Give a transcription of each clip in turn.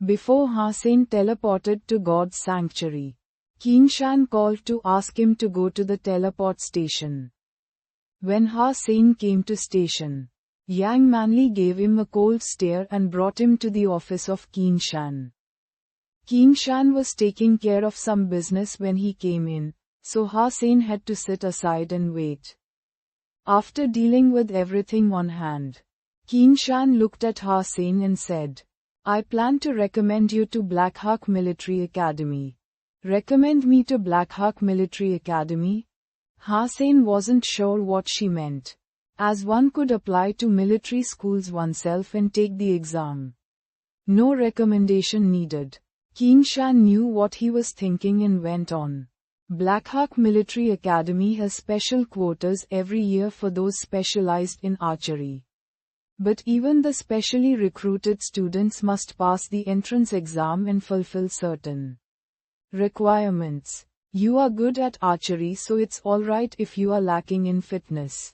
Before Hossein teleported to God's sanctuary, Qinshan called to ask him to go to the teleport station. When Hossein came to station, Yang Manli gave him a cold stare and brought him to the office of Qinshan. Qinshan was taking care of some business when he came in, so Hossein had to sit aside and wait. After dealing with everything on hand, Qinshan looked at Hossein and said, "I plan to recommend you to Blackhawk Military Academy." "Recommend me to Blackhawk Military Academy?" Hossein wasn't sure what she meant, as one could apply to military schools oneself and take the exam. No recommendation needed. Qinshan knew what he was thinking and went on. Blackhawk Military Academy has special quotas every year for those specialized in archery. But even the specially recruited students must pass the entrance exam and fulfill certain requirements. You are good at archery, so it's alright if you are lacking in fitness.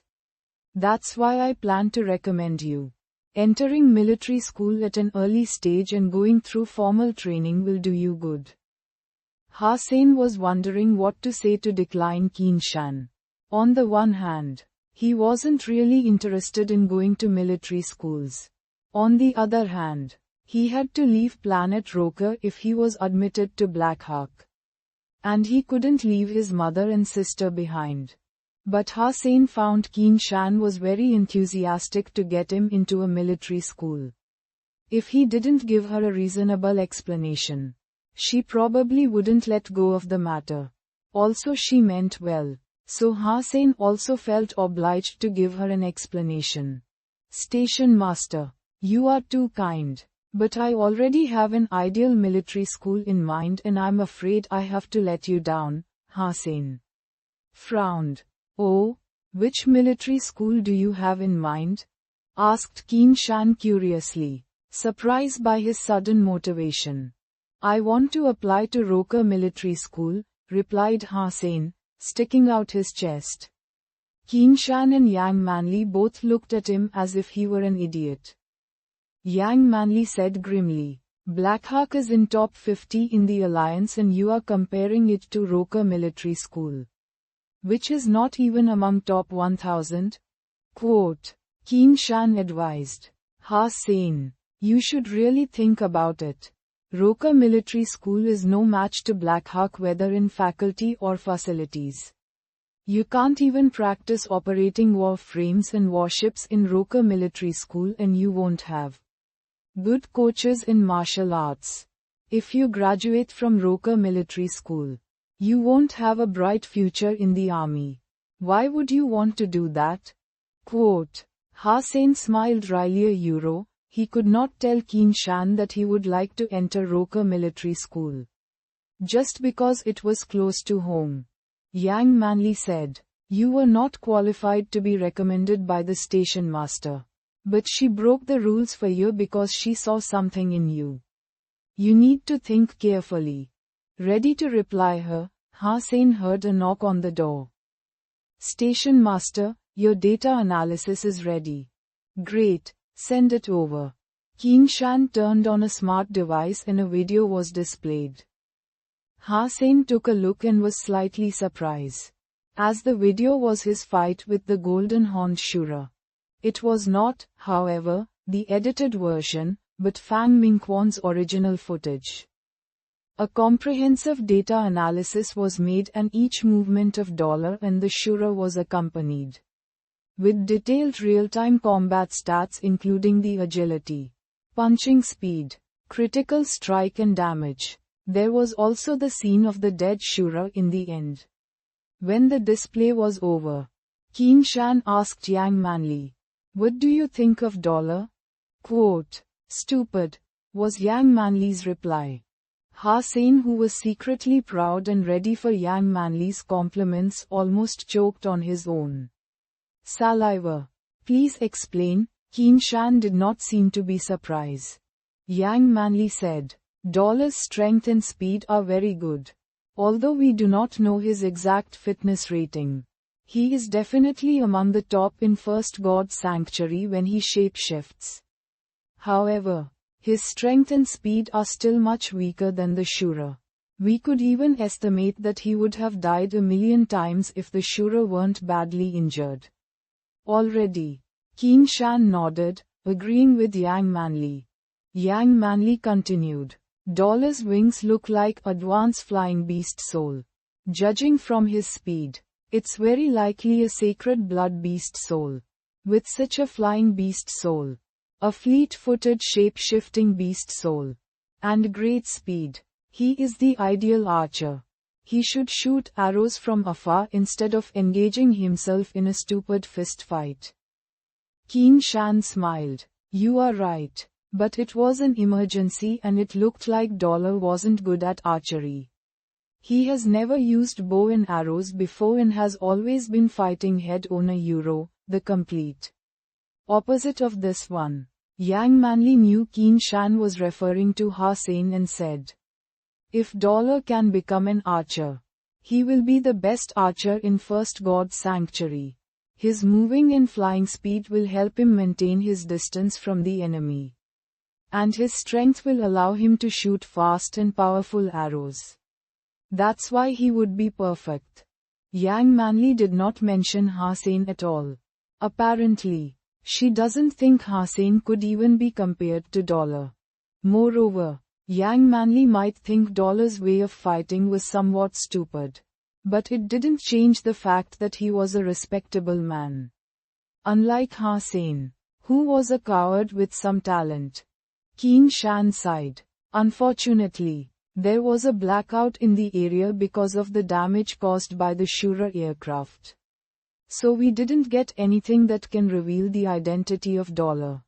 That's why I plan to recommend you. Entering military school at an early stage and going through formal training will do you good. Hossein was wondering what to say to decline Qinshan. On the one hand, he wasn't really interested in going to military schools. On the other hand, he had to leave planet Roker if he was admitted to Blackhawk. And he couldn't leave his mother and sister behind. But Hossein found Qinshan was very enthusiastic to get him into a military school. If he didn't give her a reasonable explanation, she probably wouldn't let go of the matter. Also, she meant well, so Hossein also felt obliged to give her an explanation. "Station master, you are too kind. But I already have an ideal military school in mind and I'm afraid I have to let you down," Hossein frowned. "Oh, which military school do you have in mind?" asked Qinshan curiously, surprised by his sudden motivation. "I want to apply to Roker Military School," replied Hossein, sticking out his chest. Qinshan and Yang Manli both looked at him as if he were an idiot. Yang Manli said grimly, "Blackhawk is in top 50 in the alliance and you are comparing it to Roker Military School, which is not even among top 1000? Quote. Qinshan advised, "Hossein, you should really think about it. Roker Military School is no match to Blackhawk whether in faculty or facilities. You can't even practice operating warframes and warships in Roker Military School and you won't have good coaches in martial arts. If you graduate from Roker Military School, you won't have a bright future in the army. Why would you want to do that?" Quote. Hossein smiled wryly. He could not tell Qinshan that he would like to enter Roker Military School just because it was close to home. Yang Manli said, "You were not qualified to be recommended by the station master. But she broke the rules for you because she saw something in you. You need to think carefully." Ready to reply her, Hossein heard a knock on the door. "Station master, your data analysis is ready." "Great, send it over." Qinshan turned on a smart device and a video was displayed. Hossein took a look and was slightly surprised, as the video was his fight with the Golden Horned Shura. It was not, however, the edited version, but Fang Mingquan's original footage. A comprehensive data analysis was made and each movement of dollar and the Shura was accompanied with detailed real-time combat stats including the agility, punching speed, critical strike and damage. There was also the scene of the dead Shura in the end. When the display was over, Qinshan asked Yang Manli, "What do you think of dollar?" Quote, "Stupid," was Yang Manli's reply. Hossein, who was secretly proud and ready for Yang Manli's compliments, almost choked on his own saliva. "Please explain." Qinshan did not seem to be surprised. Yang Manli said, "Dollar's strength and speed are very good. Although we do not know his exact fitness rating, he is definitely among the top in First God Sanctuary when he shapeshifts. However, His strength and speed are still much weaker than the Shura. We could even estimate that he would have died 1,000,000 times if the Shura weren't badly injured. Already. Qin Shan nodded, agreeing with Yang Manli. Yang Manli continued. Dollar's wings look like advanced flying beast soul. Judging from his speed, it's very likely a sacred blood beast soul. With such a flying beast soul, a fleet-footed shape-shifting beast soul, and great speed, he is the ideal archer. He should shoot arrows from afar instead of engaging himself in a stupid fist fight. Qin Shan smiled. You are right. But it was an emergency and it looked like Dollar wasn't good at archery. He has never used bow and arrows before and has always been fighting head-on a euro, the complete opposite of this one. Yang Manli knew Qin Shan was referring to Hossein and said, if Dollar can become an archer, he will be the best archer in First God's Sanctuary. His moving and flying speed will help him maintain his distance from the enemy. And his strength will allow him to shoot fast and powerful arrows. That's why he would be perfect. Yang Manli did not mention Hossein at all. Apparently, she doesn't think Hossein could even be compared to Dollar. Moreover, Yang Manli might think Dollar's way of fighting was somewhat stupid. But it didn't change the fact that he was a respectable man. Unlike Hossein, who was a coward with some talent. Qin Shan sighed. Unfortunately, there was a blackout in the area because of the damage caused by the Shura aircraft. So we didn't get anything that can reveal the identity of Dollar.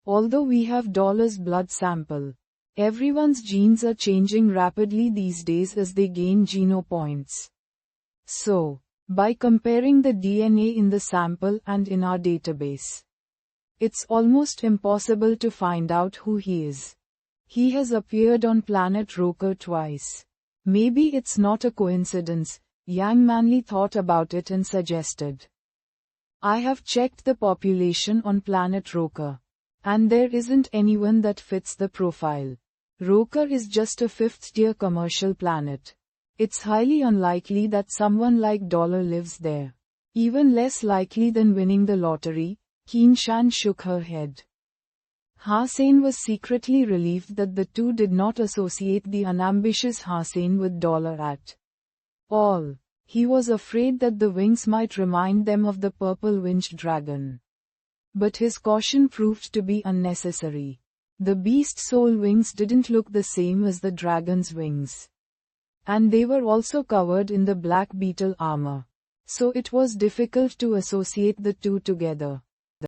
Although we have Dollar's blood sample, everyone's genes are changing rapidly these days as they gain geno points. So, by comparing the DNA in the sample and in our database, it's almost impossible to find out who he is. He has appeared on planet Roker twice. Maybe it's not a coincidence. Yang Manli thought about it and suggested. I have checked the population on planet Roker. And there isn't anyone that fits the profile. Roker is just a fifth-tier commercial planet. It's highly unlikely that someone like Dollar lives there. Even less likely than winning the lottery. Qin Shan shook her head. Hossein was secretly relieved that the two did not associate the unambitious Hossein with Dollar at all. He was afraid that the wings might remind them of the purple-winged dragon. But his caution proved to be unnecessary. The beast soul wings didn't look the same as the dragon's wings. And they were also covered in the black beetle armor. So it was difficult to associate the two together.